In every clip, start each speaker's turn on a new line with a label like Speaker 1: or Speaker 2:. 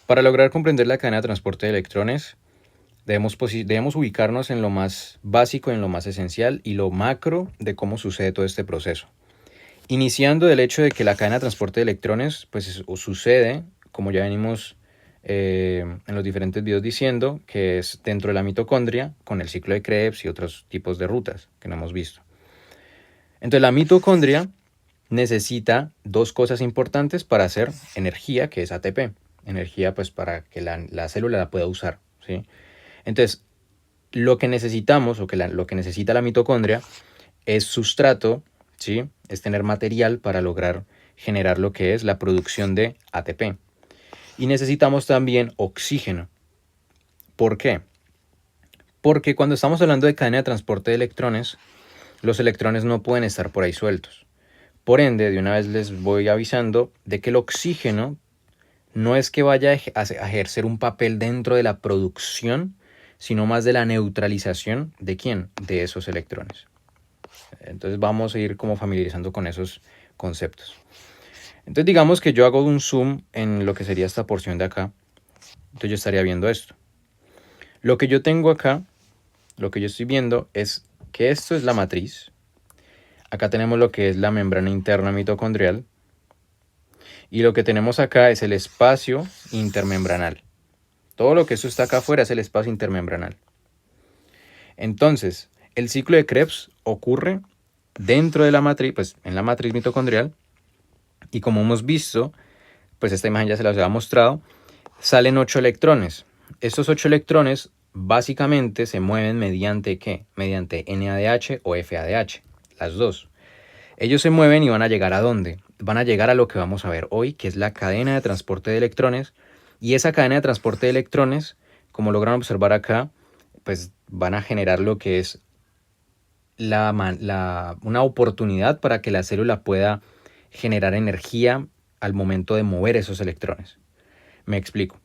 Speaker 1: Para lograr comprender la cadena de transporte de electrones, debemos ubicarnos en lo más básico, en lo más esencial y lo macro de cómo sucede todo este proceso. Iniciando del hecho de que la cadena de transporte de electrones pues sucede, como ya venimos en los diferentes videos diciendo, que es dentro de la mitocondria con el ciclo de Krebs y otros tipos de rutas que no hemos visto. Entonces la mitocondria necesita dos cosas importantes para hacer energía, que es ATP. Energía pues para que la célula la pueda usar, ¿sí? Entonces, lo que necesitamos o lo que necesita la mitocondria es sustrato, ¿sí? Es tener material para lograr generar lo que es la producción de ATP. Y necesitamos también oxígeno. ¿Por qué? Porque cuando estamos hablando de cadena de transporte de electrones, los electrones no pueden estar por ahí sueltos. Por ende, de una vez les voy avisando de que el oxígeno no es que vaya a ejercer un papel dentro de la producción, sino más de la neutralización de quién, de esos electrones. Entonces vamos a ir como familiarizando con esos conceptos. Entonces digamos que yo hago un zoom en lo que sería esta porción de acá. Entonces yo estaría viendo esto. Lo que yo tengo acá, lo que yo estoy viendo es que esto es la matriz. Acá tenemos lo que es la membrana interna mitocondrial. Y lo que tenemos acá es el espacio intermembranal. Todo lo que eso está acá afuera es el espacio intermembranal. Entonces, el ciclo de Krebs ocurre dentro de la matriz, pues en la matriz mitocondrial. Y como hemos visto, pues esta imagen ya se las había mostrado, salen 8 electrones. Estos 8 electrones básicamente se mueven mediante ¿qué? Mediante NADH o FADH, las dos. Ellos se mueven y van a llegar ¿a dónde? Van a llegar a lo que vamos a ver hoy, que es la cadena de transporte de electrones. Y esa cadena de transporte de electrones, como logran observar acá, pues van a generar lo que es una oportunidad para que la célula pueda generar energía al momento de mover esos electrones. Me explico.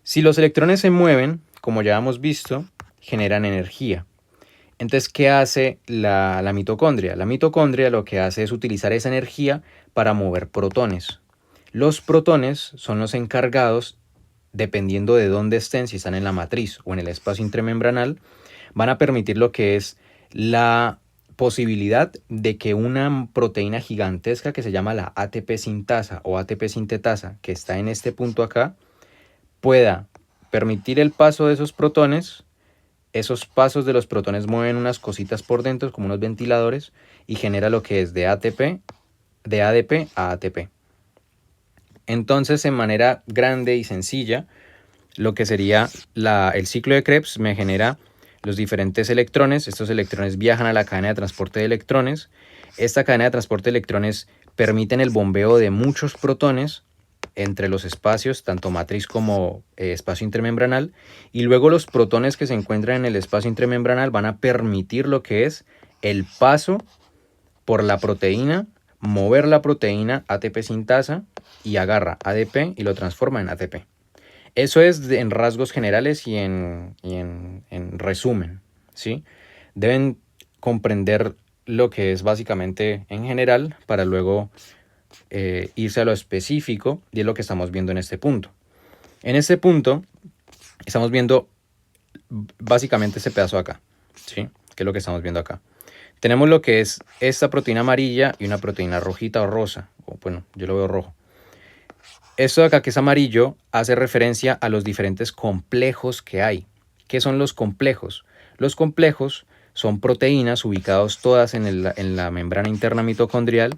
Speaker 1: Si los electrones se mueven, como ya hemos visto, generan energía. Entonces, ¿qué hace la mitocondria? La mitocondria lo que hace es utilizar esa energía para mover protones. Los protones son los encargados, dependiendo de dónde estén, si están en la matriz o en el espacio intramembranal, van a permitir lo que es la posibilidad de que una proteína gigantesca que se llama la ATP sintasa o ATP sintetasa, que está en este punto acá, pueda permitir el paso de esos protones. Esos pasos de los protones mueven unas cositas por dentro, como unos ventiladores, y genera lo que es de ATP, de ADP a ATP. Entonces, en manera grande y sencilla, lo que sería el ciclo de Krebs me genera los diferentes electrones. Estos electrones viajan a la cadena de transporte de electrones. Esta cadena de transporte de electrones permiten el bombeo de muchos protones entre los espacios, tanto matriz como espacio intermembranal, y luego los protones que se encuentran en el espacio intermembranal van a permitir lo que es el paso por la proteína, mover la proteína ATP sintasa y agarra ADP y lo transforma en ATP. Eso es en rasgos generales y en resumen, ¿sí? Deben comprender lo que es básicamente en general para luego irse a lo específico, y es lo que estamos viendo en este punto. En este punto estamos viendo básicamente este pedazo de acá, ¿sí? Que es lo que estamos viendo acá. Tenemos lo que es esta proteína amarilla y una proteína rojita o rosa, o bueno, yo lo veo rojo. Esto de acá que es amarillo hace referencia a los diferentes complejos que hay. ¿Qué son los complejos? Los complejos son proteínas ubicadas todas en la membrana interna mitocondrial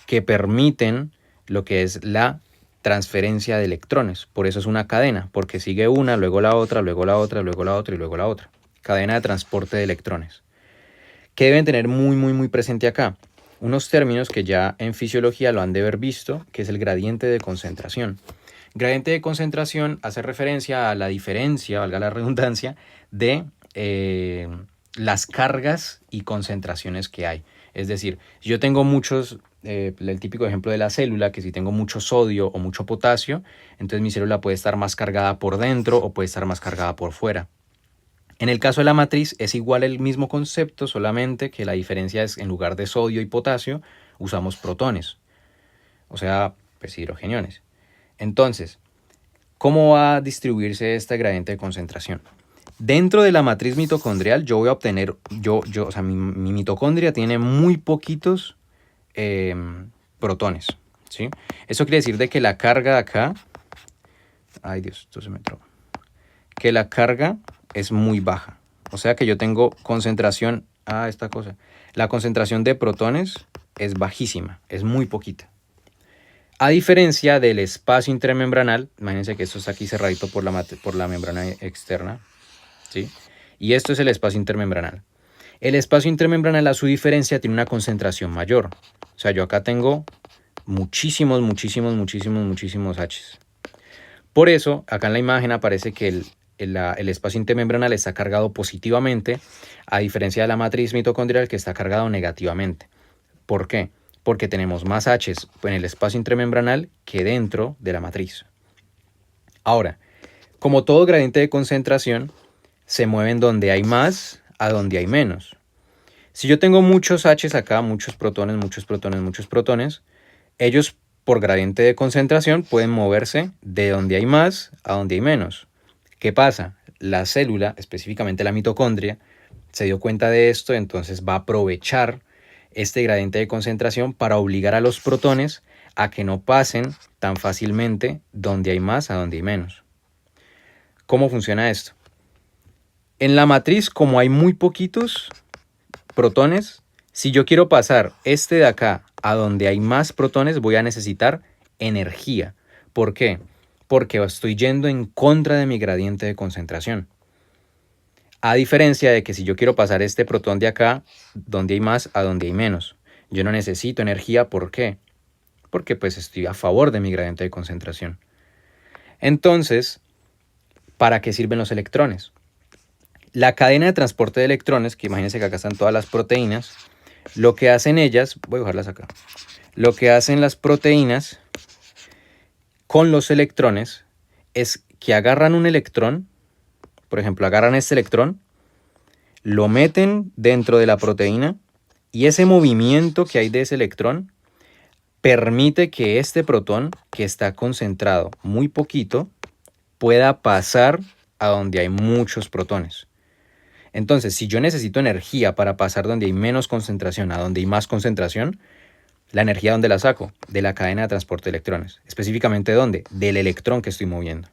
Speaker 1: que permiten lo que es la transferencia de electrones. Por eso es una cadena, porque sigue una, luego la otra, luego la otra, luego la otra y luego la otra. Cadena de transporte de electrones. ¿Qué deben tener muy presente acá? Unos términos que ya en fisiología lo han de haber visto, que es el gradiente de concentración. Gradiente de concentración hace referencia a la diferencia, valga la redundancia, de las cargas y concentraciones que hay. Es decir, si yo tengo muchos, el típico ejemplo de la célula, que si tengo mucho sodio o mucho potasio, entonces mi célula puede estar más cargada por dentro o puede estar más cargada por fuera. En el caso de la matriz es igual el mismo concepto, solamente que la diferencia es en lugar de sodio y potasio, usamos protones, o sea, pues hidrogeniones. Entonces, ¿Cómo va a distribuirse este gradiente de concentración? Dentro de la matriz mitocondrial yo voy a obtener, o sea, mi mitocondria tiene muy poquitos protones, ¿sí? Eso quiere decir de que la carga de acá, ay Dios, esto se me trabó, que la carga es muy baja. O sea que yo tengo concentración, la concentración de protones es bajísima, es muy poquita. A diferencia del espacio intermembranal, imagínense que esto está aquí cerradito por la membrana externa, ¿sí? Y esto es el espacio intermembranal. El espacio intermembranal, a su diferencia, tiene una concentración mayor. O sea, yo acá tengo muchísimos H's. Por eso, acá en la imagen aparece que el espacio intermembranal está cargado positivamente, a diferencia de la matriz mitocondrial que está cargado negativamente. ¿Por qué? Porque tenemos más H's en el espacio intermembranal que dentro de la matriz. Ahora, como todo gradiente de concentración, se mueven donde hay más a donde hay menos. Si yo tengo muchos H's acá, muchos protones, ellos por gradiente de concentración pueden moverse de donde hay más a donde hay menos. ¿Qué pasa? La célula, específicamente la mitocondria, se dio cuenta de esto, entonces va a aprovechar este gradiente de concentración para obligar a los protones a que no pasen tan fácilmente donde hay más a donde hay menos. ¿Cómo funciona esto? En la matriz, como hay muy poquitos protones, si yo quiero pasar este de acá a donde hay más protones, voy a necesitar energía. ¿Por qué? Porque estoy yendo en contra de mi gradiente de concentración. A diferencia de que si yo quiero pasar este protón de acá, donde hay más a donde hay menos, yo no necesito energía. ¿Por qué? Porque pues estoy a favor de mi gradiente de concentración. Entonces, ¿para qué sirven los electrones? La cadena de transporte de electrones, que imagínense que acá están todas las proteínas, lo que hacen ellas, voy a dejarlas acá, lo que hacen las proteínas con los electrones es que agarran un electrón, por ejemplo, agarran este electrón, lo meten dentro de la proteína y ese movimiento que hay de ese electrón permite que este protón, que está concentrado muy poquito, pueda pasar a donde hay muchos protones. Entonces, si yo necesito energía para pasar donde hay menos concentración a donde hay más concentración, ¿la energía dónde la saco? De la cadena de transporte de electrones. ¿Específicamente dónde? Del electrón que estoy moviendo.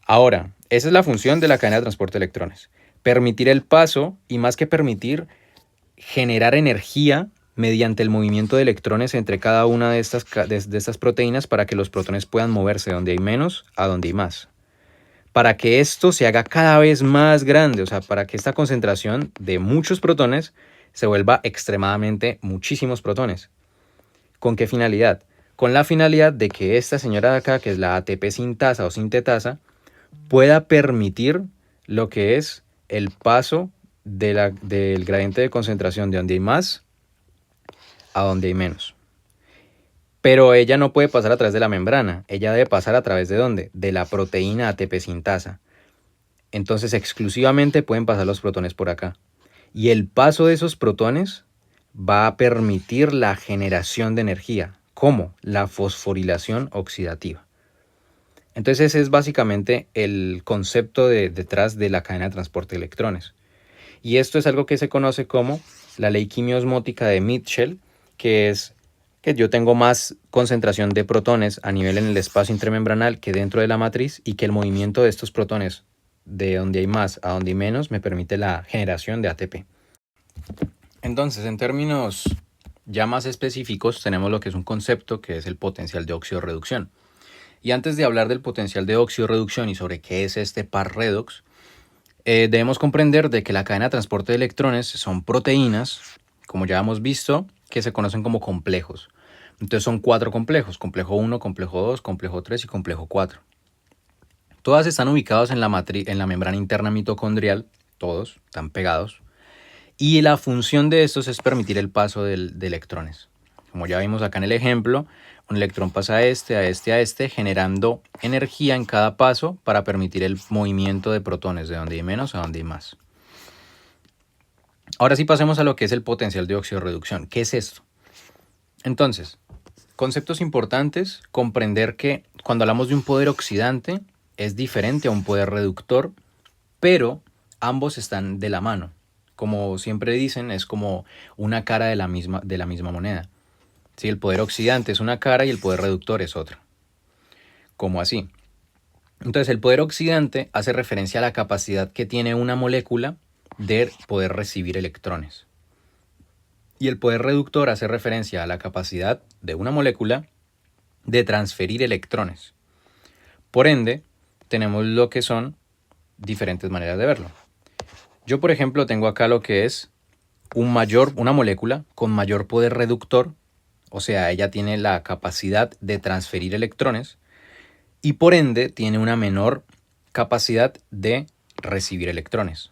Speaker 1: Ahora, esa es la función de la cadena de transporte de electrones. Permitir el paso y, más que permitir, generar energía mediante el movimiento de electrones entre cada una de estas proteínas para que los protones puedan moverse de donde hay menos a donde hay más. Para que esto se haga cada vez más grande, o sea, para que esta concentración de muchos protones se vuelva extremadamente muchísimos protones. ¿Con qué finalidad? Con la finalidad de que esta señora de acá, que es la ATP sintasa o sintetasa, pueda permitir lo que es el paso del gradiente de concentración de donde hay más a donde hay menos. Pero ella no puede pasar a través de la membrana, ella debe pasar a través de ¿dónde? De la proteína ATP sintasa. Entonces exclusivamente pueden pasar los protones por acá. Y el paso de esos protones va a permitir la generación de energía. ¿Cómo? La fosforilación oxidativa. Entonces ese es básicamente el concepto detrás de la cadena de transporte de electrones. Y esto es algo que se conoce como la ley quimiosmótica de Mitchell, que es que yo tengo más concentración de protones a nivel en el espacio intermembranal que dentro de la matriz, y que el movimiento de estos protones de donde hay más a donde hay menos me permite la generación de ATP. Entonces, en términos ya más específicos, tenemos lo que es un concepto que es el potencial de óxido-reducción. Y antes de hablar del potencial de óxido-reducción y sobre qué es este par redox, debemos comprender de que la cadena de transporte de electrones son proteínas, como ya hemos visto, que se conocen como complejos. Entonces son 4 complejos: complejo 1, complejo 2, complejo 3 y complejo 4. Todas están ubicadas en la membrana interna mitocondrial, todos están pegados, y la función de estos es permitir el paso de electrones. Como ya vimos acá en el ejemplo, un electrón pasa a este, generando energía en cada paso para permitir el movimiento de protones de donde hay menos a donde hay más. Ahora sí pasemos a lo que es el potencial de óxido-reducción. ¿Qué es esto? Entonces, conceptos importantes: comprender que cuando hablamos de un poder oxidante, es diferente a un poder reductor, pero ambos están de la mano. Como siempre dicen, es como una cara de la misma moneda. ¿Sí? El poder oxidante es una cara y el poder reductor es otra. Como así. Entonces, el poder oxidante hace referencia a la capacidad que tiene una molécula de poder recibir electrones. Y el poder reductor hace referencia a la capacidad de una molécula de transferir electrones. Por ende, tenemos lo que son diferentes maneras de verlo. Yo, por ejemplo, tengo acá lo que es una molécula con mayor poder reductor, o sea, ella tiene la capacidad de transferir electrones y por ende tiene una menor capacidad de recibir electrones,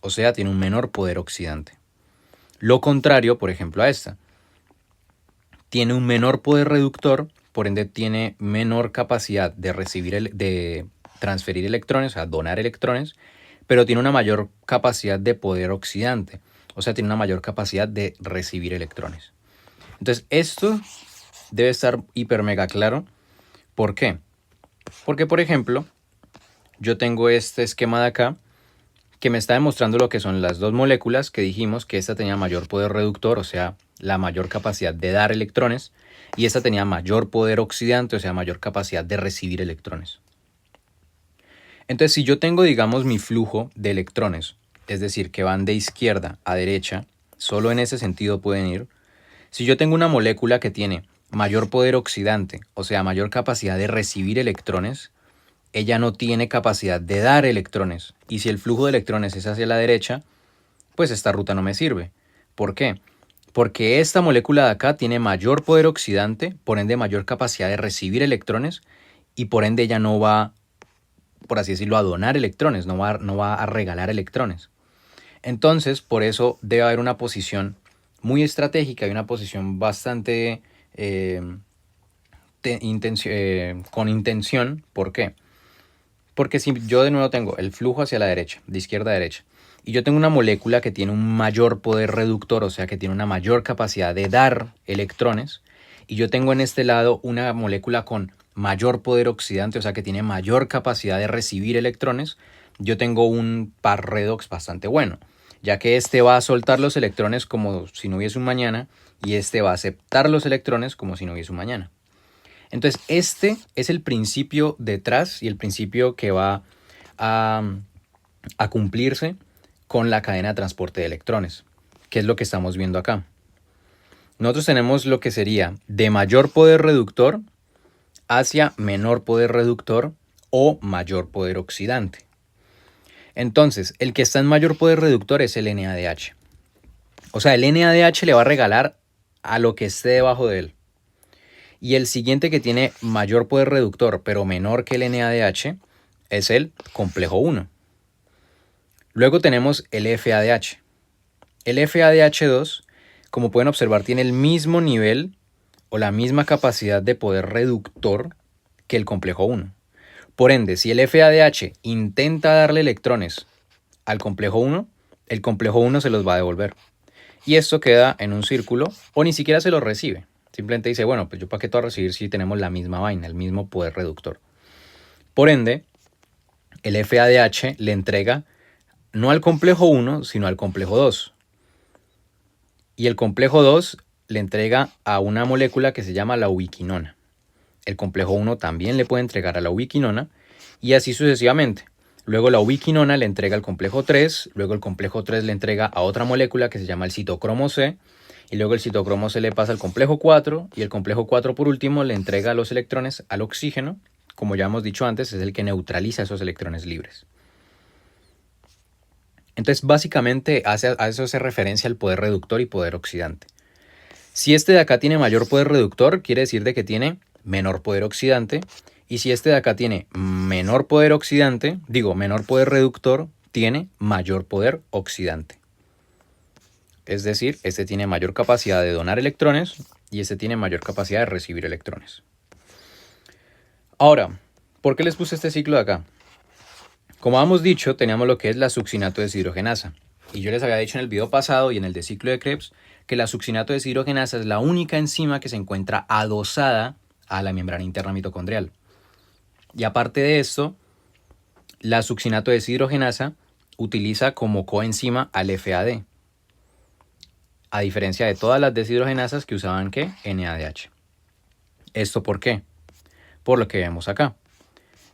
Speaker 1: o sea, tiene un menor poder oxidante. Lo contrario, por ejemplo, a esta. Tiene un menor poder reductor, por ende tiene menor capacidad de transferir electrones, o sea, donar electrones, pero tiene una mayor capacidad de poder oxidante, o sea, tiene una mayor capacidad de recibir electrones. Entonces, esto debe estar hiper mega claro. ¿Por qué? Porque, por ejemplo, yo tengo este esquema de acá que me está demostrando lo que son las dos moléculas que dijimos que esta tenía mayor poder reductor, o sea, la mayor capacidad de dar electrones, y esta tenía mayor poder oxidante, o sea, mayor capacidad de recibir electrones. Entonces, si yo tengo, digamos, mi flujo de electrones, es decir, que van de izquierda a derecha, solo en ese sentido pueden ir. Si yo tengo una molécula que tiene mayor poder oxidante, o sea, mayor capacidad de recibir electrones, ella no tiene capacidad de dar electrones. Y si el flujo de electrones es hacia la derecha, pues esta ruta no me sirve. ¿Por qué? Porque esta molécula de acá tiene mayor poder oxidante, por ende mayor capacidad de recibir electrones, y por ende ella no va, por así decirlo, a donar electrones, no va a regalar electrones. Entonces, por eso debe haber una posición muy estratégica y una posición bastante con intención. ¿Por qué? Porque si yo de nuevo tengo el flujo hacia la derecha, de izquierda a derecha, y yo tengo una molécula que tiene un mayor poder reductor, o sea que tiene una mayor capacidad de dar electrones, y yo tengo en este lado una molécula con mayor poder oxidante, o sea que tiene mayor capacidad de recibir electrones, yo tengo un par redox bastante bueno, ya que este va a soltar los electrones como si no hubiese un mañana, y este va a aceptar los electrones como si no hubiese un mañana. Entonces, este es el principio detrás y el principio que va a cumplirse con la cadena de transporte de electrones, que es lo que estamos viendo acá. Nosotros tenemos lo que sería de mayor poder reductor hacia menor poder reductor o mayor poder oxidante. Entonces, el que está en mayor poder reductor es el NADH. O sea, el NADH le va a regalar a lo que esté debajo de él. Y el siguiente que tiene mayor poder reductor, pero menor que el NADH, es el complejo 1. Luego tenemos el FADH. El FADH2, como pueden observar, tiene el mismo nivel o la misma capacidad de poder reductor que el complejo 1. Por ende, si el FADH intenta darle electrones al complejo 1, el complejo 1 se los va a devolver. Y esto queda en un círculo o ni siquiera se los recibe. Simplemente dice, bueno, pues yo para qué te voy a recibir si tenemos la misma vaina, el mismo poder reductor. Por ende, el FADH le entrega no al complejo 1, sino al complejo 2. Y el complejo 2 le entrega a una molécula que se llama la ubiquinona. El complejo 1 también le puede entregar a la ubiquinona y así sucesivamente. Luego la ubiquinona le entrega al complejo 3, luego el complejo 3 le entrega a otra molécula que se llama el citocromo C, y luego el citocromo C le pasa al complejo 4 y el complejo 4 por último le entrega los electrones al oxígeno. Como ya hemos dicho antes, es el que neutraliza esos electrones libres. Entonces básicamente a eso hace referencia al poder reductor y poder oxidante. Si este de acá tiene mayor poder reductor, quiere decir de que tiene menor poder oxidante. Y si este de acá tiene menor poder reductor, tiene mayor poder oxidante. Es decir, este tiene mayor capacidad de donar electrones y este tiene mayor capacidad de recibir electrones. Ahora, ¿por qué les puse este ciclo de acá? Como habíamos dicho, teníamos lo que es la succinato deshidrogenasa. Y yo les había dicho en el video pasado y en el de ciclo de Krebs que la succinato deshidrogenasa es la única enzima que se encuentra adosada a la membrana interna mitocondrial. Y aparte de esto, la succinato deshidrogenasa utiliza como coenzima al FAD, a diferencia de todas las deshidrogenasas que usaban ¿qué? NADH. ¿Esto por qué? Por lo que vemos acá.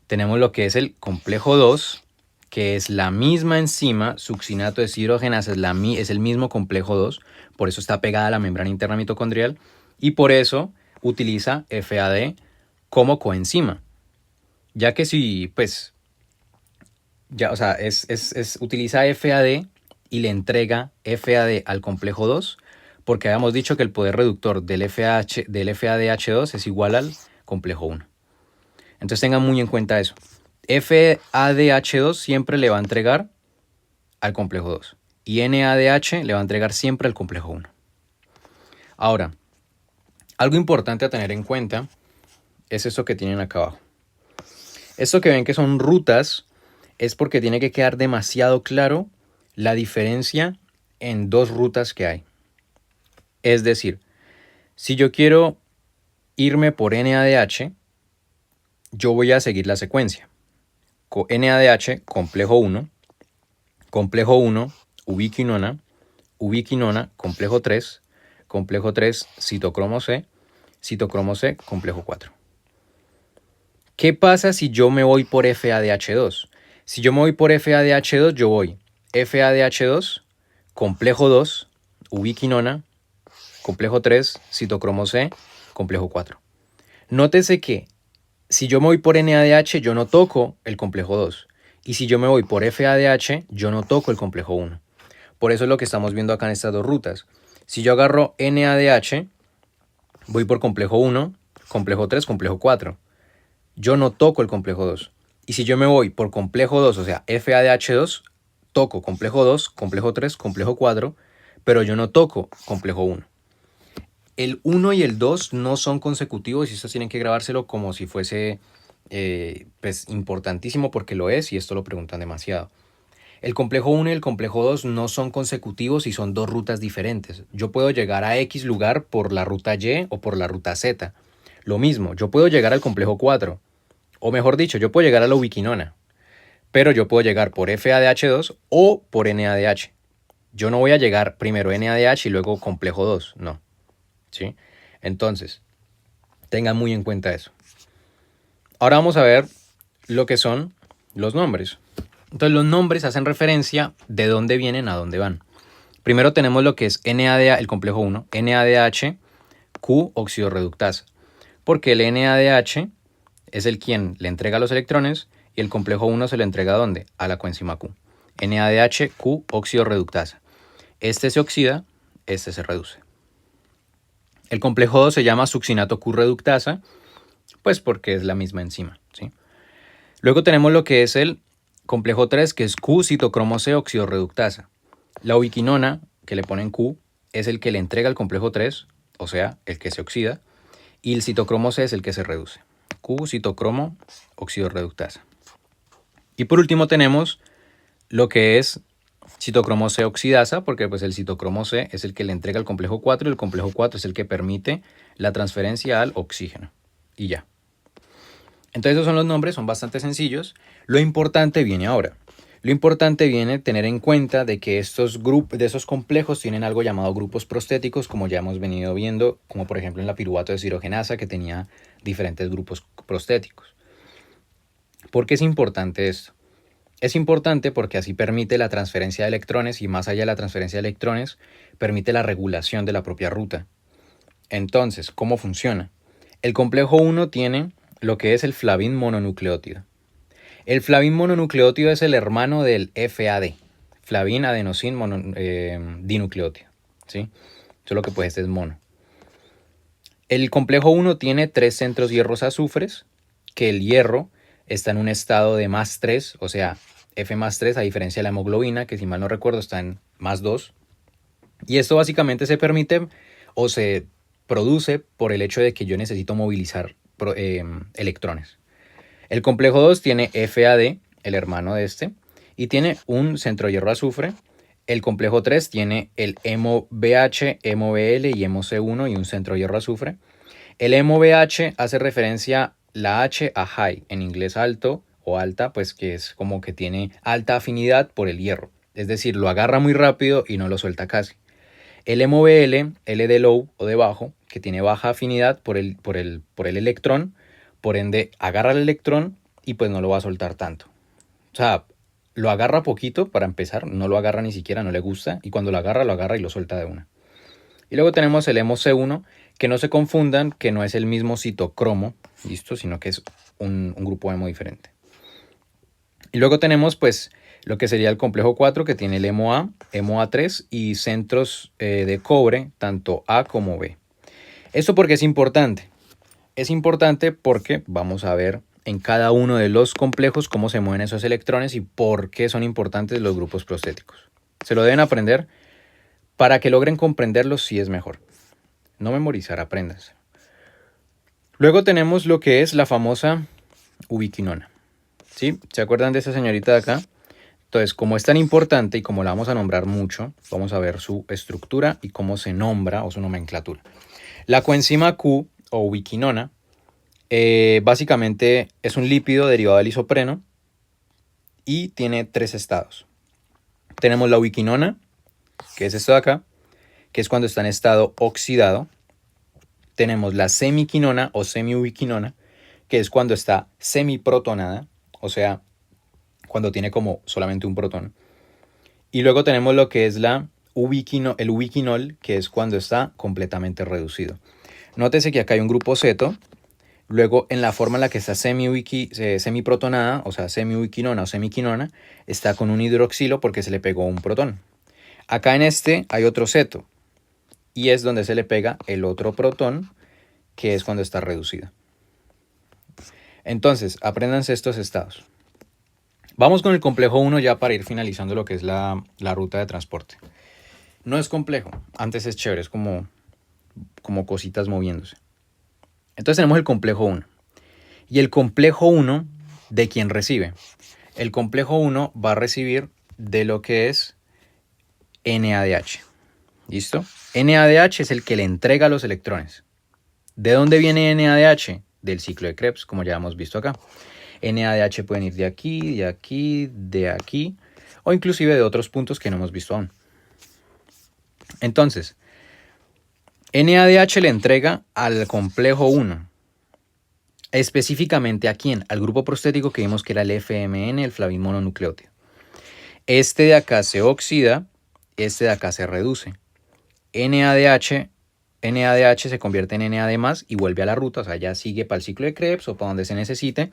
Speaker 1: Tenemos lo que es el complejo 2, que es la misma enzima, succinato deshidrogenasa es el mismo complejo 2, por eso está pegada a la membrana interna mitocondrial y por eso utiliza FAD como coenzima. Ya que si, pues, ya, o sea, utiliza FAD y le entrega FAD al complejo 2, porque habíamos dicho que el poder reductor del FADH2 es igual al complejo 1. Entonces tengan muy en cuenta eso. FADH2 siempre le va a entregar al complejo 2 y NADH le va a entregar siempre al complejo 1. Ahora, algo importante a tener en cuenta es esto que tienen acá abajo. Esto que ven que son rutas es porque tiene que quedar demasiado claro la diferencia en dos rutas que hay. Es decir, si yo quiero irme por NADH, yo voy a seguir la secuencia. NADH, complejo 1, ubiquinona, ubiquinona, complejo 3, citocromo C, complejo 4. ¿Qué pasa si yo me voy por FADH2? Si yo me voy por FADH2, yo voy FADH2, complejo 2, ubiquinona, complejo 3, citocromo C, complejo 4. Nótese que si yo me voy por NADH, yo no toco el complejo 2. Y si yo me voy por FADH, yo no toco el complejo 1. Por eso es lo que estamos viendo acá en estas dos rutas. Si yo agarro NADH, voy por complejo 1, complejo 3, complejo 4. Yo no toco el complejo 2. Y si yo me voy por complejo 2, o sea, FADH2, toco complejo 2, complejo 3, complejo 4, pero yo no toco complejo 1. El 1 y el 2 no son consecutivos y esto tienen que grabárselo como si fuese pues importantísimo porque lo es y esto lo preguntan demasiado. El complejo 1 y el complejo 2 no son consecutivos y son dos rutas diferentes. Yo puedo llegar a X lugar por la ruta Y o por la ruta Z. Lo mismo, yo puedo llegar al complejo 4, o mejor dicho, yo puedo llegar a la ubiquinona, pero yo puedo llegar por FADH2 o por NADH. Yo no voy a llegar primero NADH y luego complejo 2, no. ¿Sí? Entonces, tengan muy en cuenta eso. Ahora vamos a ver lo que son los nombres. Entonces los nombres hacen referencia de dónde vienen a dónde van. Primero tenemos lo que es NADH, el complejo 1, NADH, Q, oxidorreductasa. Porque el NADH es el quien le entrega los electrones y el complejo 1 se lo entrega ¿a dónde? A la coenzima Q. NADH, Q, oxidorreductasa. Este se oxida, este se reduce. El complejo 2 se llama succinato Q-reductasa, pues porque es la misma enzima, ¿sí? Luego tenemos lo que es el complejo 3, que es Q-citocromo C oxidorreductasa. La ubiquinona, que le ponen Q, es el que le entrega el complejo 3, o sea, el que se oxida, y el citocromo C es el que se reduce. Q-citocromo oxidorreductasa. Y por último tenemos lo que es citocromo C oxidasa, porque pues el citocromo C es el que le entrega el complejo 4 y el complejo 4 es el que permite la transferencia al oxígeno. Y ya. Entonces esos son los nombres, son bastante sencillos. Lo importante viene ahora. Lo importante viene tener en cuenta de que estos grupos, de esos complejos tienen algo llamado grupos prostéticos, como ya hemos venido viendo, como por ejemplo en la piruvato deshidrogenasa, que tenía diferentes grupos prostéticos. ¿Por qué es importante esto? Es importante porque así permite la transferencia de electrones y más allá de la transferencia de electrones, permite la regulación de la propia ruta. Entonces, ¿cómo funciona? El complejo 1 tiene lo que es el flavin mononucleótido. El flavin mononucleótido es el hermano del FAD, flavin adenosin dinucleótido, ¿sí? Solo que pues este es mono. El complejo 1 tiene 3 centros hierros azufres, que el hierro está en un estado de más 3, o sea, F más 3, a diferencia de la hemoglobina, que si mal no recuerdo está en más 2. Y esto básicamente se permite o se produce por el hecho de que yo necesito movilizar electrones. El complejo 2 tiene FAD, el hermano de este, y tiene un centro hierro azufre. El complejo 3 tiene el HemoBH, HemoBl y HemoC1 y un centro hierro azufre. El HemoBH hace referencia la H a high, en inglés alto o alta, pues que es como que tiene alta afinidad por el hierro. Es decir, lo agarra muy rápido y no lo suelta casi. El MOBL, L de low o de bajo, que tiene baja afinidad por el electrón, por ende agarra el electrón y pues no lo va a soltar tanto. O sea, lo agarra poquito para empezar, no lo agarra ni siquiera, no le gusta, y cuando lo agarra y lo suelta de una. Y luego tenemos el MoC1, que no se confundan, que no es el mismo citocromo, ¿listo? Sino que es un grupo hemo diferente. Y luego tenemos pues lo que sería el complejo 4, que tiene el MoA, MoA3 y centros de cobre, tanto A como B. ¿Esto por qué es importante? Es importante porque vamos a ver en cada uno de los complejos cómo se mueven esos electrones y por qué son importantes los grupos prostéticos. Se lo deben aprender para que logren comprenderlos, si es mejor. No memorizar, apréndanse. Luego tenemos lo que es la famosa ubiquinona. ¿Sí? ¿Se acuerdan de esa señorita de acá? Entonces, como es tan importante y como la vamos a nombrar mucho, vamos a ver su estructura y cómo se nombra o su nomenclatura. La coenzima Q o ubiquinona básicamente es un lípido derivado del isopreno y tiene 3 estados. Tenemos la ubiquinona, que es esto de acá, que es cuando está en estado oxidado. Tenemos la semiquinona o semiubiquinona, que es cuando está semiprotonada, o sea, cuando tiene como solamente un protón. Y luego tenemos lo que es el ubiquinol, que es cuando está completamente reducido. Nótese que acá hay un grupo ceto. Luego, en la forma en la que está semiprotonada, o sea, semiubiquinona o semiquinona, está con un hidroxilo porque se le pegó un protón. Acá en este hay otro ceto, y es donde se le pega el otro protón, que es cuando está reducido. Entonces, apréndanse estos estados. Vamos con el complejo 1 ya para ir finalizando lo que es la ruta de transporte. No es complejo, antes es chévere, es como cositas moviéndose. Entonces tenemos el complejo 1. Y el complejo 1, ¿de quién recibe? El complejo 1 va a recibir de lo que es NADH. ¿Listo? NADH es el que le entrega los electrones. ¿De dónde viene NADH? Del ciclo de Krebs, como ya hemos visto acá. NADH pueden ir de aquí, de aquí, de aquí, o inclusive de otros puntos que no hemos visto aún. Entonces, NADH le entrega al complejo 1. Específicamente, ¿a quién? Al grupo prostético que vimos que era el FMN, el flavimononucleótido. Este de acá se oxida, este de acá se reduce. NADH se convierte en NAD+, y vuelve a la ruta, o sea, ya sigue para el ciclo de Krebs o para donde se necesite.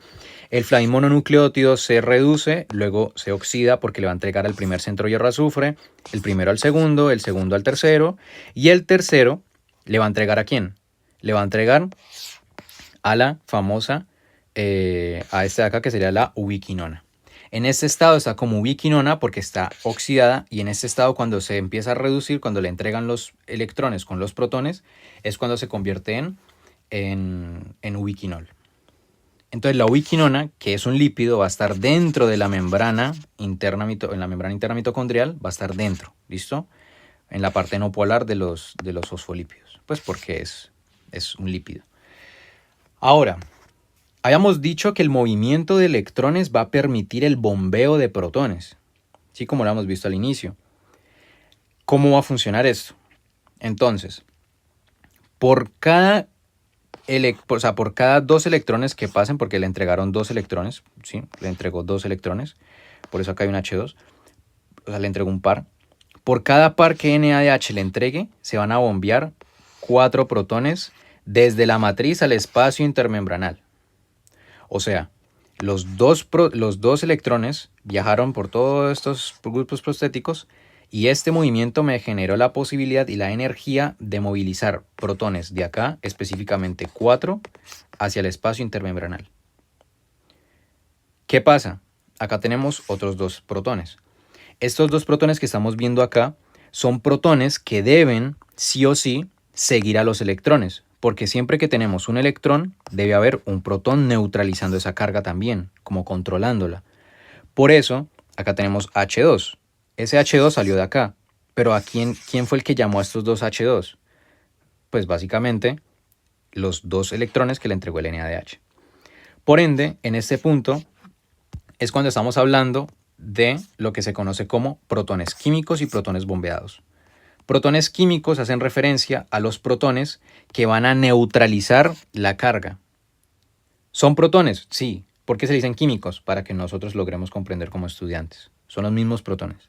Speaker 1: El flavimononucleótido se reduce, luego se oxida porque le va a entregar al primer centro hierro azufre, el primero al segundo, el segundo al tercero, y el tercero le va a entregar ¿a quién? Le va a entregar a la famosa, a esta de acá que sería la ubiquinona. En este estado está como ubiquinona porque está oxidada, y en este estado cuando se empieza a reducir, cuando le entregan los electrones con los protones, es cuando se convierte en ubiquinol. Entonces la ubiquinona, que es un lípido, va a estar dentro de la membrana interna, en la membrana interna mitocondrial, va a estar dentro, ¿listo? En la parte no polar de los fosfolípidos, pues porque es un lípido. Ahora, habíamos dicho que el movimiento de electrones va a permitir el bombeo de protones, ¿sí? Como lo hemos visto al inicio. ¿Cómo va a funcionar esto? Entonces, por cada 2 electrones que pasen, porque le entregaron 2 electrones, ¿sí? Le entregó 2 electrones, por eso acá hay un H2, o sea, le entregó un par. Por cada par que NADH le entregue, se van a bombear 4 protones desde la matriz al espacio intermembranal. O sea, los dos electrones viajaron por todos estos grupos prostéticos, y este movimiento me generó la posibilidad y la energía de movilizar protones de acá, específicamente 4, hacia el espacio intermembranal. ¿Qué pasa? Acá tenemos otros 2 protones. Estos 2 protones que estamos viendo acá son protones que deben, sí o sí, seguir a los electrones, porque siempre que tenemos un electrón, debe haber un protón neutralizando esa carga también, como controlándola. Por eso, acá tenemos H2. Ese H2 salió de acá, pero ¿quién fue el que llamó a estos 2 H2? Pues básicamente los 2 electrones que le entregó el NADH. Por ende, en este punto es cuando estamos hablando de lo que se conoce como protones químicos y protones bombeados. Protones químicos hacen referencia a los protones que van a neutralizar la carga. ¿Son protones? Sí. ¿Por qué se dicen químicos? Para que nosotros logremos comprender como estudiantes. Son los mismos protones.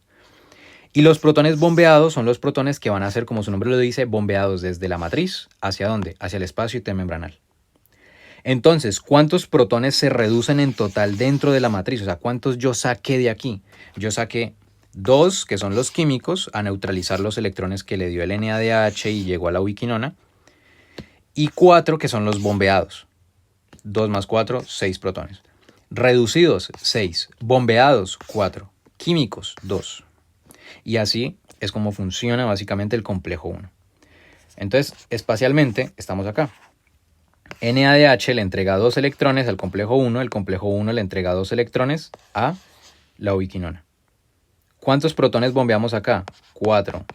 Speaker 1: Y los protones bombeados son los protones que van a ser, como su nombre lo dice, bombeados desde la matriz. ¿Hacia dónde? Hacia el espacio intermembranal. Entonces, ¿cuántos protones se reducen en total dentro de la matriz? O sea, ¿cuántos yo saqué de aquí? Yo saqué 2, que son los químicos, a neutralizar los electrones que le dio el NADH y llegó a la ubiquinona. Y 4, que son los bombeados. 2 más 4, 6 protones. Reducidos, 6. Bombeados, 4. Químicos, 2. Y así es como funciona básicamente el complejo 1. Entonces, espacialmente, estamos acá. NADH le entrega 2 electrones al complejo 1, el complejo 1 le entrega 2 electrones a la ubiquinona. ¿Cuántos protones bombeamos acá? 4.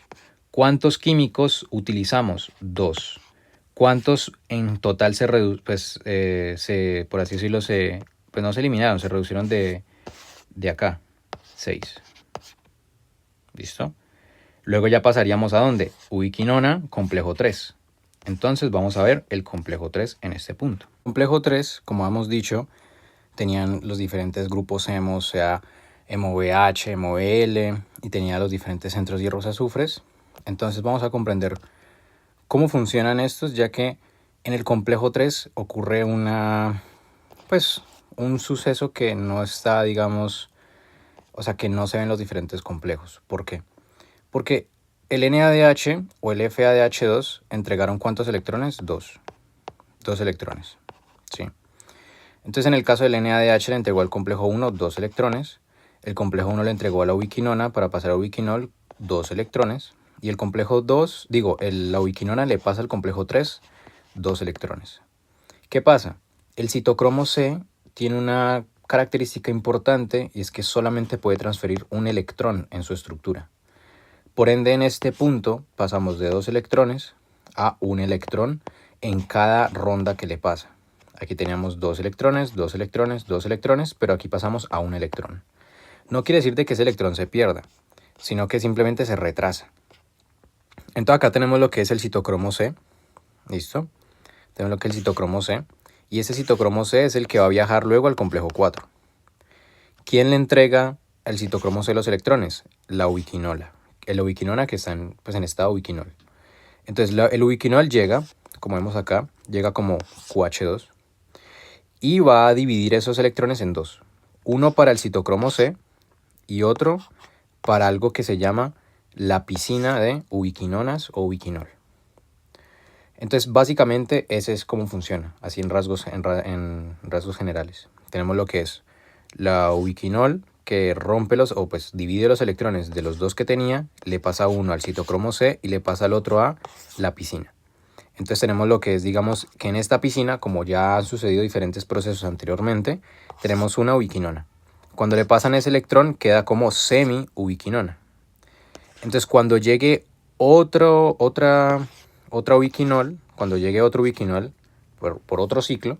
Speaker 1: ¿Cuántos químicos utilizamos? 2. ¿Cuántos en total se reducen? Pues, por así decirlo, pues no se eliminaron, se reducieron de acá. 6. ¿Listo? Luego ya pasaríamos a ¿dónde? Ubiquinona, complejo 3. Entonces vamos a ver el complejo 3 en este punto. Complejo 3, como hemos dicho, tenían los diferentes grupos hemo, o sea, MOVH, MOL, y tenía los diferentes centros hierros azufres. Entonces vamos a comprender cómo funcionan estos, ya que en el complejo 3 ocurre un suceso que no está, digamos, o sea, que no se ven los diferentes complejos. ¿Por qué? Porque el NADH o el FADH2 entregaron ¿cuántos electrones? 2. 2 electrones. Sí. Entonces, en el caso del NADH le entregó al complejo 1 2 electrones. El complejo 1 le entregó a la ubiquinona para pasar a ubiquinol 2 electrones. Y el complejo 2, la ubiquinona le pasa al complejo 3 2 electrones. ¿Qué pasa? El citocromo C tiene una característica importante y es que solamente puede transferir un electrón en su estructura. Por ende, en este punto pasamos de 2 electrones a 1 electrón en cada ronda que le pasa. Aquí teníamos 2 electrones, 2 electrones, 2 electrones, pero aquí pasamos a 1 electrón. No quiere decir de que ese electrón se pierda, sino que simplemente se retrasa. Entonces acá tenemos lo que es el citocromo C. ¿Listo? Tenemos lo que es el citocromo C. Y ese citocromo C es el que va a viajar luego al complejo 4. ¿Quién le entrega al citocromo C los electrones? La ubiquinola. La ubiquinona que está en estado ubiquinol. Entonces el ubiquinol llega, como vemos acá, llega como QH2 y va a dividir esos electrones en 2. Uno para el citocromo C y otro para algo que se llama la piscina de ubiquinonas o ubiquinol. Entonces básicamente ese es cómo funciona, así en rasgos generales. Tenemos lo que es la ubiquinol, que rompe divide los electrones de los 2 que tenía, le pasa uno al citocromo C y le pasa el otro a la piscina. Entonces tenemos lo que es, digamos, que en esta piscina, como ya han sucedido diferentes procesos anteriormente, tenemos una ubiquinona. Cuando le pasan ese electrón queda como semi-ubiquinona. Entonces cuando llegue otra ubiquinol, cuando llegue otro ubiquinol por otro ciclo,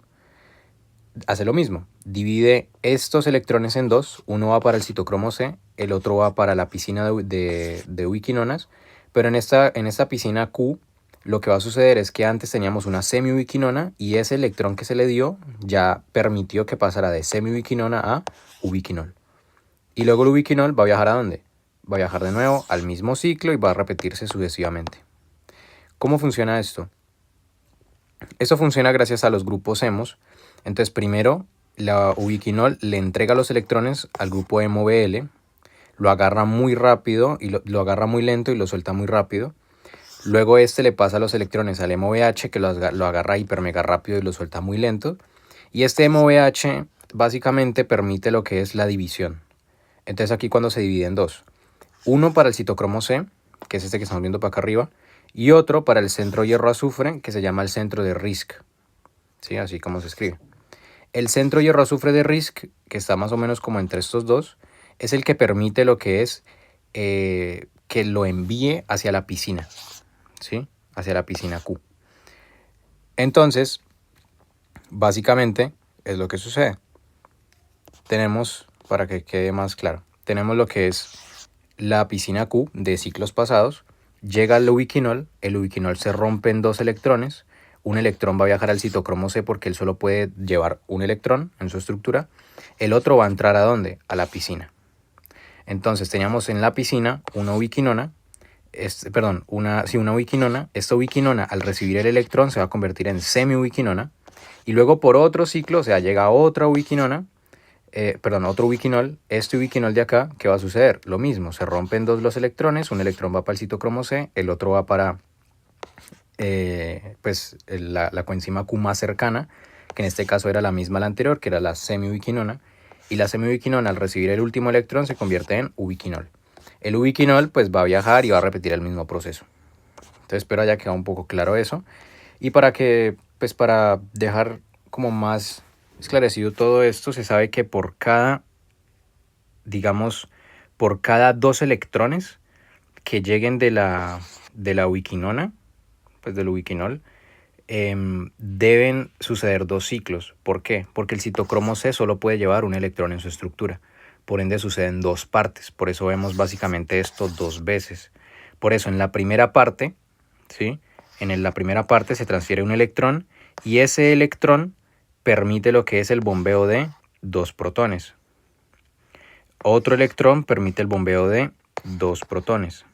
Speaker 1: hace lo mismo, divide estos electrones en 2, uno va para el citocromo C, el otro va para la piscina de ubiquinonas, pero en esta piscina Q lo que va a suceder es que antes teníamos una semi-ubiquinona y ese electrón que se le dio ya permitió que pasara de semi-ubiquinona a ubiquinol. Y luego el ubiquinol va a viajar ¿a dónde? Va a viajar de nuevo al mismo ciclo y va a repetirse sucesivamente. ¿Cómo funciona esto? Esto funciona gracias a los grupos hemos. Entonces primero la ubiquinol le entrega los electrones al grupo MOBL, lo agarra muy rápido y lo agarra muy lento y lo suelta muy rápido. Luego este le pasa los electrones al MOVH, que lo agarra hiper mega rápido y lo suelta muy lento. Y este MOVH básicamente permite lo que es la división. Entonces aquí cuando se divide en 2, uno para el citocromo C, que es este que estamos viendo para acá arriba, y otro para el centro hierro azufre, que se llama el centro de RISC. ¿Sí? Así como se escribe. El centro hierro azufre de RISC, que está más o menos como entre estos dos, es el que permite lo que es que lo envíe hacia la piscina, ¿sí? Hacia la piscina Q. Entonces, básicamente, es lo que sucede. Tenemos, para que quede más claro, tenemos lo que es la piscina Q de ciclos pasados, llega al ubiquinol, el ubiquinol se rompe en dos electrones, un electrón va a viajar al citocromo C porque él solo puede llevar un electrón en su estructura, el otro va a entrar ¿a dónde? A la piscina. Entonces teníamos en la piscina una ubiquinona, una ubiquinona. Esta ubiquinona al recibir el electrón se va a convertir en semi-ubiquinona y luego por otro ciclo, o sea, llega otra ubiquinona, otro ubiquinol. Este ubiquinol de acá, ¿qué va a suceder? Lo mismo, se rompen dos los electrones, un electrón va para el citocromo C, el otro va para la coenzima Q más cercana, que en este caso era la misma a la anterior, que era la semi-ubiquinona, y la semi-ubiquinona al recibir el último electrón se convierte en ubiquinol. El ubiquinol pues va a viajar y va a repetir el mismo proceso. Entonces espero haya quedado un poco claro eso. Y para dejar como más esclarecido todo esto, se sabe que por cada dos electrones que lleguen de la ubiquinona, pues del ubiquinol, deben suceder dos ciclos. ¿Por qué? Porque el citocromo C solo puede llevar un electrón en su estructura. Por ende suceden dos partes. Por eso vemos básicamente esto dos veces. Por eso en la primera parte, ¿sí? En la primera parte se transfiere un electrón y ese electrón permite lo que es el bombeo de dos protones. Otro electrón permite el bombeo de dos protones.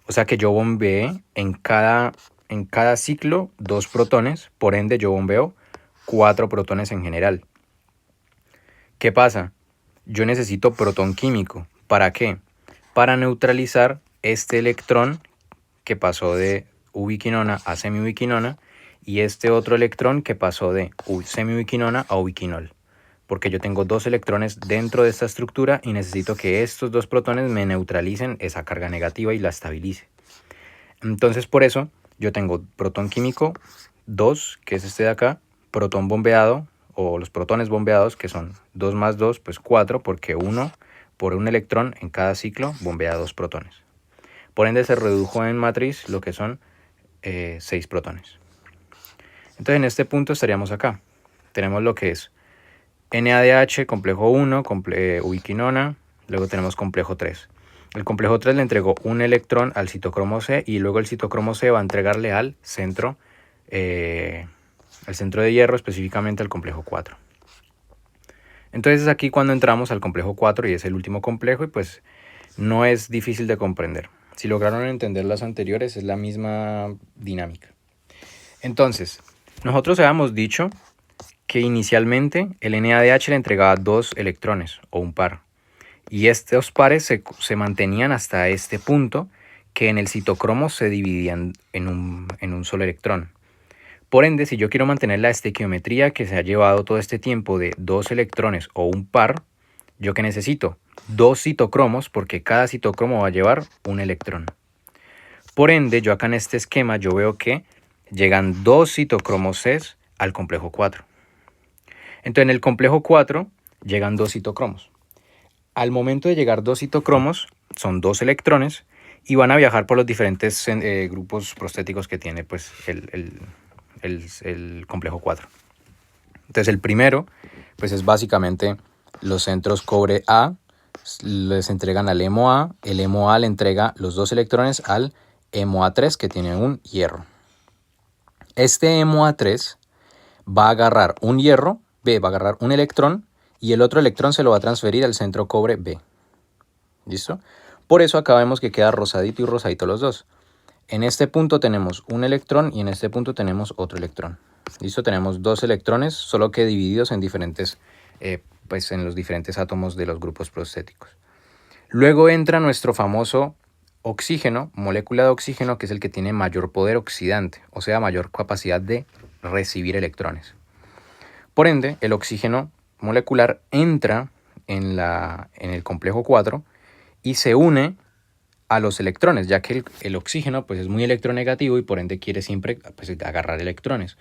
Speaker 1: O sea que yo bombeé en cada ciclo dos protones, por ende yo bombeo 4 protones en general. ¿Qué pasa? Yo necesito protón químico. ¿Para qué? Para neutralizar este electrón que pasó de ubiquinona a semiubiquinona y este otro electrón que pasó de semiubiquinona a ubiquinol. Porque yo tengo dos electrones dentro de esta estructura y necesito que estos dos protones me neutralicen esa carga negativa y la estabilice. Entonces por eso yo tengo protón químico 2, que es este de acá, protón bombeado o los protones bombeados, que son 2 más 2, pues 4, porque 1 por un electrón en cada ciclo bombea 2 protones. Por ende se redujo en matriz lo que son 6 protones. Entonces en este punto estaríamos acá. Tenemos lo que es NADH, complejo 1, ubiquinona, luego tenemos complejo 3. El complejo 3 le entregó un electrón al citocromo C y luego el citocromo C va a entregarle al centro de hierro, específicamente al complejo 4. Entonces es aquí cuando entramos al complejo 4 y es el último complejo y pues no es difícil de comprender. Si lograron entender las anteriores es la misma dinámica. Entonces, nosotros habíamos dicho que inicialmente el NADH le entregaba 2 electrones o un par. Y estos pares se mantenían hasta este punto que en el citocromo se dividían en un solo electrón. Por ende, si yo quiero mantener la estequiometría que se ha llevado todo este tiempo de 2 electrones o un par, ¿yo qué necesito? 2 citocromos porque cada citocromo va a llevar un electrón. Por ende, yo acá en este esquema yo veo que llegan 2 citocromos C al complejo 4. Entonces en el complejo 4 llegan 2 citocromos. Al momento de llegar 2 citocromos, son 2 electrones y van a viajar por los diferentes grupos prostéticos que tiene pues, el complejo 4. Entonces el primero pues, es básicamente los centros cobre A, les entregan al hemo A, el hemo A le entrega los 2 electrones al hemo A3 que tiene un hierro. Este hemo A3 va a agarrar un hierro, B va a agarrar un electrón y el otro electrón se lo va a transferir al centro cobre B. ¿Listo? Por eso acá vemos que queda rosadito y rosadito los dos. En este punto tenemos un electrón y en este punto tenemos otro electrón. ¿Listo? Tenemos 2 electrones, solo que divididos en en los diferentes átomos de los grupos prostéticos. Luego entra nuestro famoso oxígeno, molécula de oxígeno, que es el que tiene mayor poder oxidante, o sea, mayor capacidad de recibir electrones. Por ende, el oxígeno molecular entra en el complejo 4 y se une a los electrones, ya que el oxígeno pues, es muy electronegativo y por ende quiere siempre pues, agarrar electrones.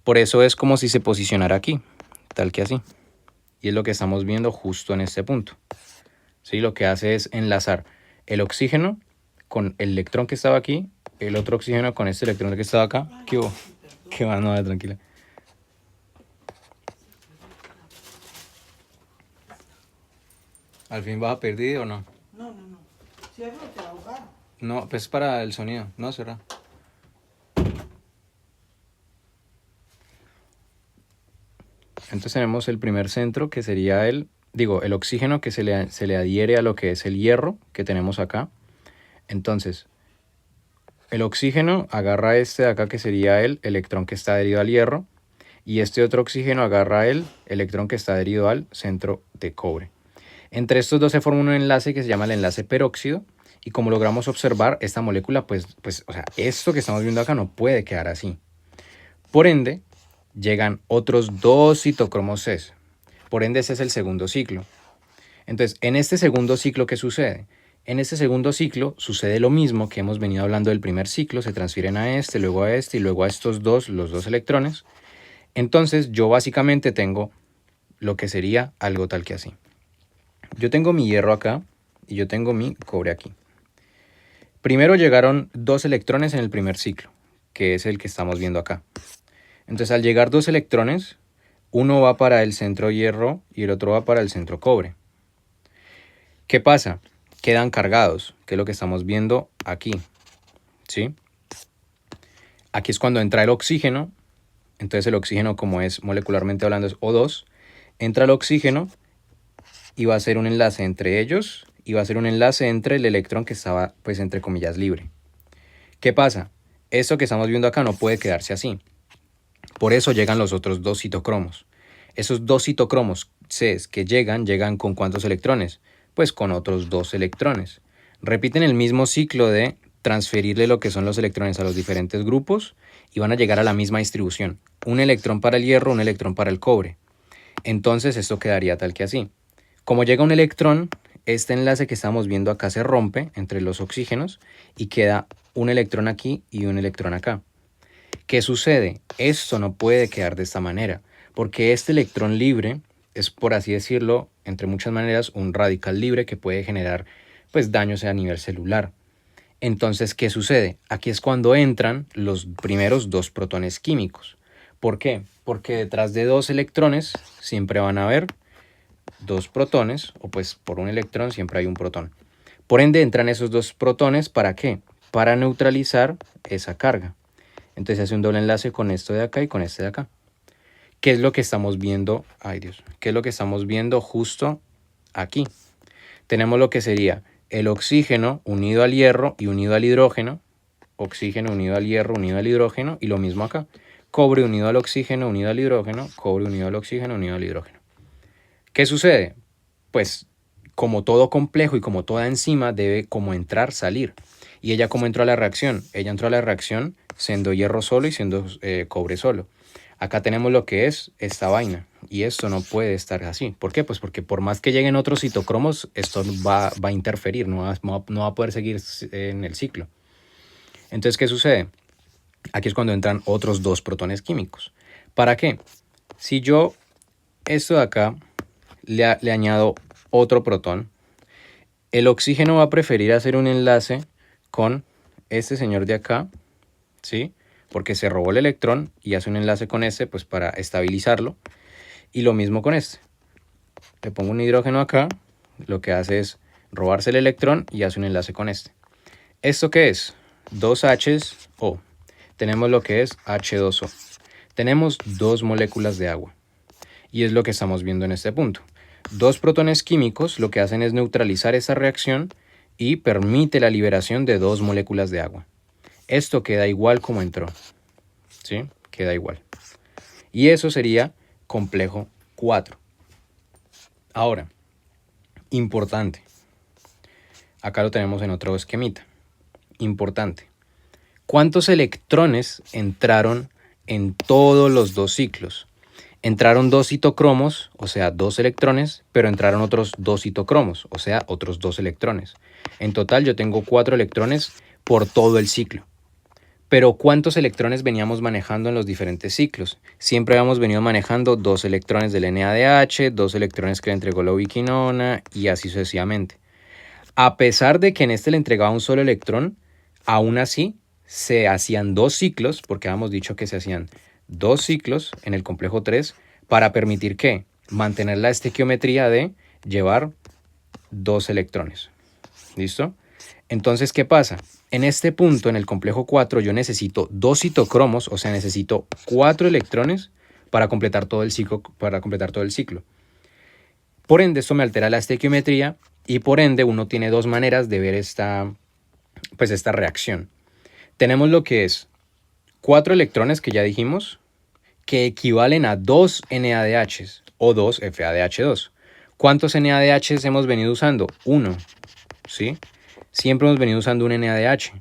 Speaker 1: Por eso es como si se posicionara aquí, tal que así. Y es lo que estamos viendo justo en este punto. ¿Sí? Lo que hace es enlazar el oxígeno con el electrón que estaba aquí, el otro oxígeno con este electrón que estaba acá. ¿Qué hubo? ¿Qué va? No, tranquila. ¿Al fin vas a perder o no?
Speaker 2: No, no, no. Cierro, te va a ahogar.
Speaker 1: No, pues para el sonido. No, será. Entonces tenemos el primer centro que sería el oxígeno que se le adhiere a lo que es el hierro que tenemos acá. Entonces, el oxígeno agarra este de acá que sería el electrón que está adherido al hierro y este otro oxígeno agarra el electrón que está adherido al centro de cobre. Entre estos dos se forma un enlace que se llama el enlace peróxido y como logramos observar, esta molécula, o sea, esto que estamos viendo acá no puede quedar así. Por ende, llegan otros dos citocromos Cs. Por ende, ese es el segundo ciclo. Entonces, en este segundo ciclo, ¿qué sucede? En este segundo ciclo sucede lo mismo que hemos venido hablando del primer ciclo, se transfieren a este, luego a este y luego a estos dos, los dos electrones. Entonces, yo básicamente tengo lo que sería algo tal que así. Yo tengo mi hierro acá y yo tengo mi cobre aquí. Primero llegaron dos electrones en el primer ciclo, que es el que estamos viendo acá. Entonces, al llegar dos electrones, uno va para el centro hierro y el otro va para el centro cobre. ¿Qué pasa? Quedan cargados, que es lo que estamos viendo aquí, ¿sí? Aquí es cuando entra el oxígeno, entonces el oxígeno, como es molecularmente hablando, es O2, entra el oxígeno y va a ser un enlace entre ellos y va a ser un enlace entre el electrón que estaba, pues, entre comillas, libre. ¿Qué pasa? Esto que estamos viendo acá no puede quedarse así. Por eso llegan los otros dos citocromos. Esos dos citocromos Cs que llegan ¿con cuántos electrones? Pues con otros dos electrones. Repiten el mismo ciclo de transferirle lo que son los electrones a los diferentes grupos y van a llegar a la misma distribución. Un electrón para el hierro, un electrón para el cobre. Entonces esto quedaría tal que así. Como llega un electrón, este enlace que estamos viendo acá se rompe entre los oxígenos y queda un electrón aquí y un electrón acá. ¿Qué sucede? Esto no puede quedar de esta manera, porque este electrón libre es, por así decirlo, entre muchas maneras, un radical libre que puede generar, pues, daños a nivel celular. Entonces, ¿qué sucede? Aquí es cuando entran los primeros dos protones químicos. ¿Por qué? Porque detrás de dos electrones siempre van a haber dos protones, o pues por un electrón siempre hay un protón. Por ende, entran esos dos protones, ¿para qué? Para neutralizar esa carga. Entonces hace un doble enlace con esto de acá y con este de acá. ¿Qué es lo que estamos viendo? Ay Dios, ¿qué es lo que estamos viendo justo aquí? Tenemos lo que sería el oxígeno unido al hierro y unido al hidrógeno. Oxígeno unido al hierro, unido al hidrógeno. Y lo mismo acá. Cobre unido al oxígeno, unido al hidrógeno. Cobre unido al oxígeno, unido al hidrógeno. ¿Qué sucede? Pues como todo complejo y como toda enzima debe como entrar, salir. ¿Y ella cómo entró a la reacción? Ella entró a la reacción siendo hierro solo y siendo cobre solo. Acá tenemos lo que es esta vaina. Y esto no puede estar así. ¿Por qué? Pues porque por más que lleguen otros citocromos, esto va a interferir, no va a poder seguir en el ciclo. Entonces, ¿qué sucede? Aquí es cuando entran otros dos protones químicos. ¿Para qué? Si yo esto de acá le añado otro protón, el oxígeno va a preferir hacer un enlace con este señor de acá, ¿sí? Porque se robó el electrón y hace un enlace con este, pues para estabilizarlo. Y lo mismo con este. Le pongo un hidrógeno acá, lo que hace es robarse el electrón y hace un enlace con este. ¿Esto qué es? 2HO. Tenemos lo que es H2O. Tenemos dos moléculas de agua. Y es lo que estamos viendo en este punto. Dos protones químicos lo que hacen es neutralizar esa reacción y permite la liberación de dos moléculas de agua. Esto queda igual como entró, ¿sí? Queda igual. Y eso sería complejo 4. Ahora, importante. Acá lo tenemos en otro esquemita. Importante. ¿Cuántos electrones entraron en todos los dos ciclos? Entraron dos citocromos, o sea, dos electrones, pero entraron otros dos citocromos, o sea, otros dos electrones. En total yo tengo 4 electrones por todo el ciclo. Pero ¿cuántos electrones veníamos manejando en los diferentes ciclos? Siempre habíamos venido manejando 2 electrones del NADH, 2 electrones que le entregó la ubiquinona y así sucesivamente. A pesar de que en este le entregaba un solo electrón, aún así se hacían 2 ciclos, porque habíamos dicho que se hacían 2 ciclos en el complejo 3 para permitir que mantener la estequiometría de llevar 2 electrones. ¿Listo? Entonces, ¿qué pasa? En este punto, en el complejo 4, yo necesito 2 citocromos, o sea, necesito 4 electrones para completar todo el ciclo. Por ende, esto me altera la estequiometría y por ende uno tiene dos maneras de ver esta reacción. Tenemos lo que es 4 electrones que ya dijimos, que equivalen a 2 NADH o 2 FADH2. ¿Cuántos NADH hemos venido usando? 1, ¿sí? Siempre hemos venido usando un NADH.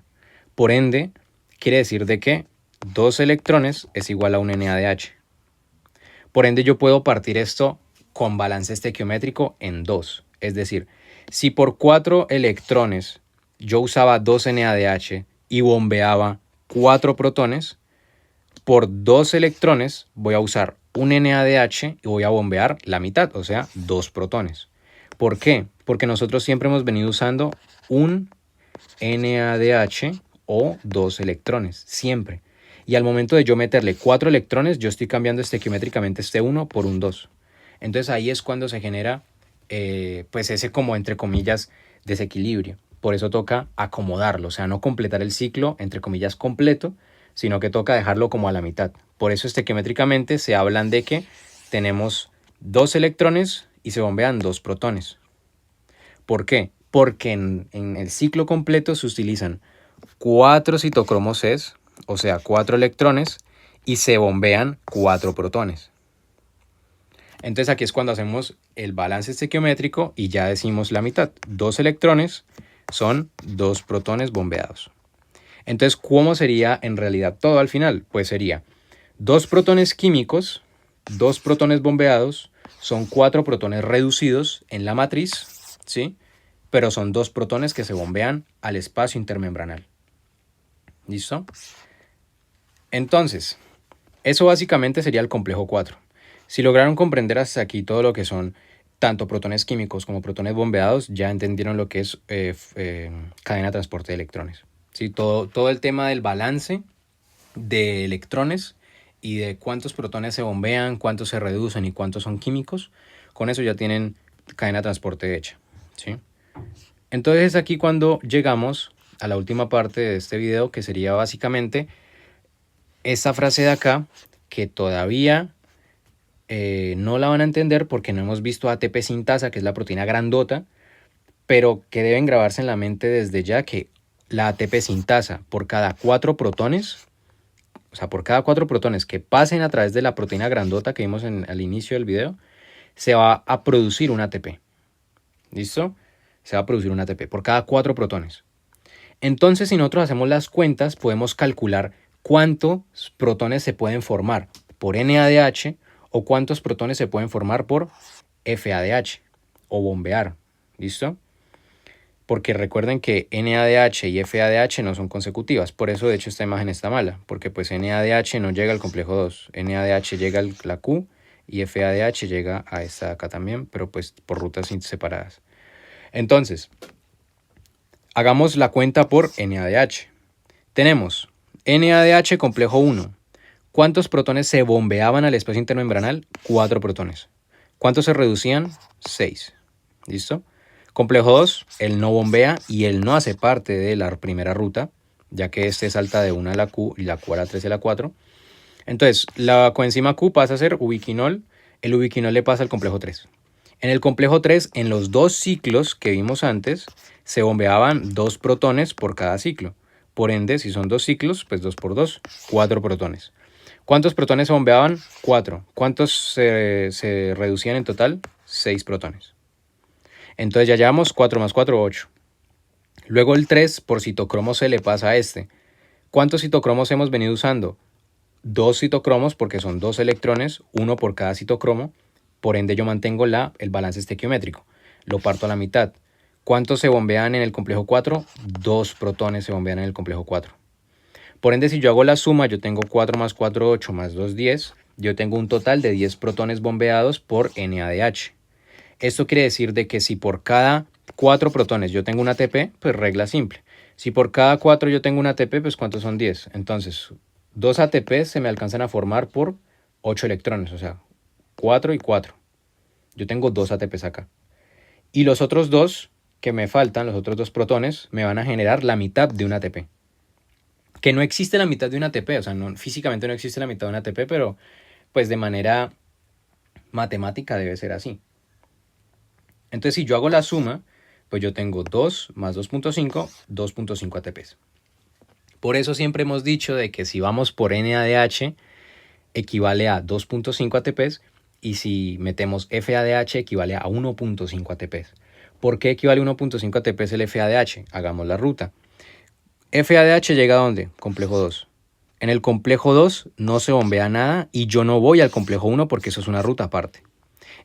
Speaker 1: Por ende, quiere decir de que 2 electrones es igual a un NADH. Por ende, yo puedo partir esto con balance estequiométrico en 2. Es decir, si por 4 electrones yo usaba 2 NADH y bombeaba 4 protones, por 2 electrones voy a usar un NADH y voy a bombear la mitad, o sea, 2 protones. ¿Por qué? Porque nosotros siempre hemos venido usando un NADH o 2 electrones, siempre. Y al momento de yo meterle 4 electrones, yo estoy cambiando estequiométricamente este 1 por un 2. Entonces ahí es cuando se genera pues ese como entre comillas desequilibrio. Por eso toca acomodarlo, o sea, no completar el ciclo entre comillas completo, sino que toca dejarlo como a la mitad. Por eso estequiométricamente se hablan de que tenemos 2 electrones y se bombean 2 protones. ¿Por qué? Porque en el ciclo completo se utilizan 4 citocromos Cs, o sea, 4 electrones, y se bombean 4 protones. Entonces aquí es cuando hacemos el balance estequiométrico y ya decimos la mitad. 2 electrones son 2 protones bombeados. Entonces, ¿cómo sería en realidad todo al final? Pues sería 2 protones químicos, 2 protones bombeados, son 4 protones reducidos en la matriz, ¿sí? Pero son 2 protones que se bombean al espacio intermembranal. ¿Listo? Entonces, eso básicamente sería el complejo 4. Si lograron comprender hasta aquí todo lo que son tanto protones químicos como protones bombeados, ya entendieron lo que es cadena de transporte de electrones. ¿Sí? Todo el tema del balance de electrones y de cuántos protones se bombean, cuántos se reducen y cuántos son químicos, con eso ya tienen cadena de transporte hecha. ¿Sí? Entonces es aquí cuando llegamos a la última parte de este video, que sería básicamente esta frase de acá, que todavía no la van a entender porque no hemos visto ATP sintasa, que es la proteína grandota, pero que deben grabarse en la mente desde ya que la ATP sintasa por cada 4 protones, o sea, por cada 4 protones que pasen a través de la proteína grandota que vimos al inicio del video, se va a producir un ATP. ¿Listo? Se va a producir un ATP por cada 4 protones. Entonces, si nosotros hacemos las cuentas, podemos calcular cuántos protones se pueden formar por NADH o cuántos protones se pueden formar por FADH o bombear. ¿Listo? Porque recuerden que NADH y FADH no son consecutivas. Por eso, de hecho, esta imagen está mala. Porque pues NADH no llega al complejo 2. NADH llega a la Q y FADH llega a esta acá también, pero pues por rutas separadas. Entonces, hagamos la cuenta por NADH. Tenemos NADH complejo 1. ¿Cuántos protones se bombeaban al espacio intermembranal? 4 protones. ¿Cuántos se reducían? 6. ¿Listo? Complejo 2, él no bombea y él no hace parte de la primera ruta, ya que este salta de 1 a la Q y la Q a la 3 y a la 4. Entonces, la coenzima Q pasa a ser ubiquinol, el ubiquinol le pasa al complejo 3. En el complejo 3, en los 2 ciclos que vimos antes, se bombeaban 2 protones por cada ciclo. Por ende, si son 2 ciclos, pues 2 por 2, 4 protones. ¿Cuántos protones se bombeaban? 4. ¿Cuántos se reducían en total? 6 protones. Entonces ya llevamos 4 más 4, 8. Luego el 3 por citocromo se le pasa a este. ¿Cuántos citocromos hemos venido usando? 2 citocromos porque son 2 electrones, 1 por cada citocromo. Por ende yo mantengo el balance estequiométrico. Lo parto a la mitad. ¿Cuántos se bombean en el complejo 4? 2 protones se bombean en el complejo 4. Por ende, si yo hago la suma, yo tengo 4 más 4, 8 más 2, 10. Yo tengo un total de 10 protones bombeados por NADH. Esto quiere decir de que si por cada 4 protones yo tengo un ATP, pues regla simple. Si por cada 4 yo tengo un ATP, pues ¿cuántos son 10? Entonces, 2 ATP se me alcanzan a formar por 8 electrones, o sea, 4 y 4. Yo tengo 2 ATPs acá. Y los otros dos que me faltan, los otros dos protones, me van a generar la mitad de un ATP. Que no existe la mitad de un ATP, o sea, no, físicamente no existe la mitad de un ATP, pero pues de manera matemática debe ser así. Entonces, si yo hago la suma, pues yo tengo 2 más 2.5, 2.5 ATPs. Por eso siempre hemos dicho de que si vamos por NADH, equivale a 2.5 ATPs, y si metemos FADH, equivale a 1.5 ATPs. ¿Por qué equivale a 1.5 ATPs el FADH? Hagamos la ruta. FADH llega a ¿dónde? Complejo 2. En el complejo 2 no se bombea nada y yo no voy al complejo 1 porque eso es una ruta aparte.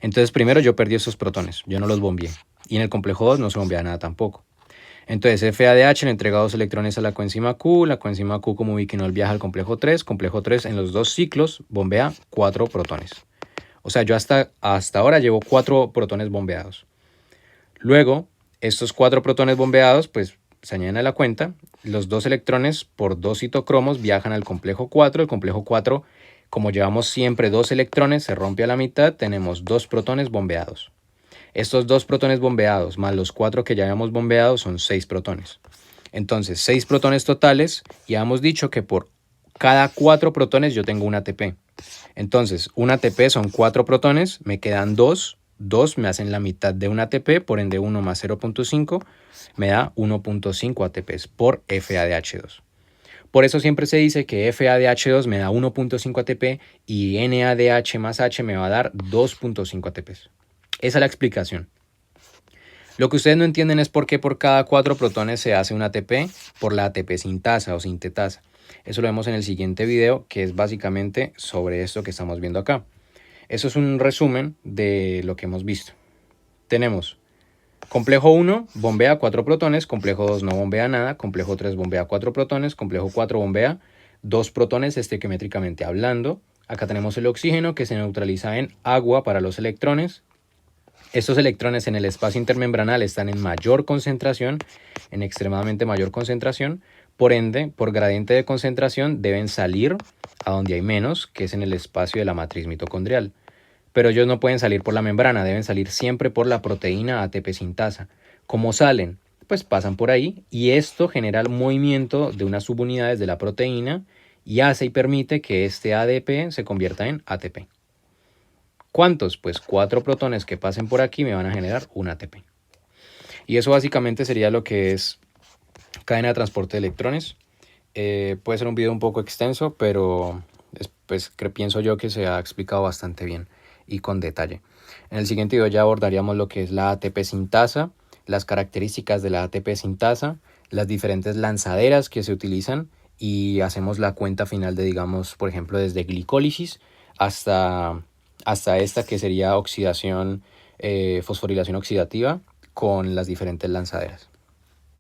Speaker 1: Entonces primero yo perdí esos protones, yo no los bombeé. Y en el complejo 2 no se bombea nada tampoco. Entonces FADH le entrega 2 electrones a la coenzima Q, la coenzima Q como ubiquinol viaja al complejo 3 en los 2 ciclos bombea 4 protones. O sea, yo hasta ahora llevo 4 protones bombeados. Luego, estos 4 protones bombeados pues se añaden a la cuenta, los 2 electrones por 2 citocromos viajan al complejo 4, el complejo 4, como llevamos siempre 2 electrones, se rompe a la mitad, tenemos 2 protones bombeados. Estos 2 protones bombeados más los 4 que ya habíamos bombeado son 6 protones. Entonces, 6 protones totales, y hemos dicho que por cada 4 protones yo tengo un ATP. Entonces, un ATP son 4 protones, me quedan 2. 2 me hacen la mitad de un ATP, por ende 1 más 0.5 me da 1.5 ATPs por FADH2. Por eso siempre se dice que FADH2 me da 1.5 ATP y NADH más H me va a dar 2.5 ATPs. Esa es la explicación. Lo que ustedes no entienden es por qué por cada 4 protones se hace un ATP por la ATP sintasa o sintetasa. Eso lo vemos en el siguiente video, que es básicamente sobre esto que estamos viendo acá. Eso es un resumen de lo que hemos visto. Tenemos complejo 1 bombea 4 protones, complejo 2 no bombea nada, complejo 3 bombea 4 protones, complejo 4 bombea 2 protones estequiométricamente hablando. Acá tenemos el oxígeno que se neutraliza en agua para los electrones. Estos electrones en el espacio intermembranal están en mayor concentración, en extremadamente mayor concentración. Por ende, por gradiente de concentración deben salir a donde hay menos, que es en el espacio de la matriz mitocondrial. Pero ellos no pueden salir por la membrana, deben salir siempre por la proteína ATP sintasa. ¿Cómo salen? Pues pasan por ahí y esto genera el movimiento de unas subunidades de la proteína y hace y permite que este ADP se convierta en ATP. ¿Cuántos? Pues 4 protones que pasen por aquí me van a generar un ATP. Y eso básicamente sería lo que es cadena de transporte de electrones. Puede ser un video un poco extenso, pero pues pienso yo que se ha explicado bastante bien y con detalle. En el siguiente video ya abordaríamos lo que es la ATP sintasa, las características de la ATP sintasa, las diferentes lanzaderas que se utilizan y hacemos la cuenta final de, digamos, por ejemplo, desde glicólisis hasta esta que sería oxidación, fosforilación oxidativa con las diferentes lanzaderas.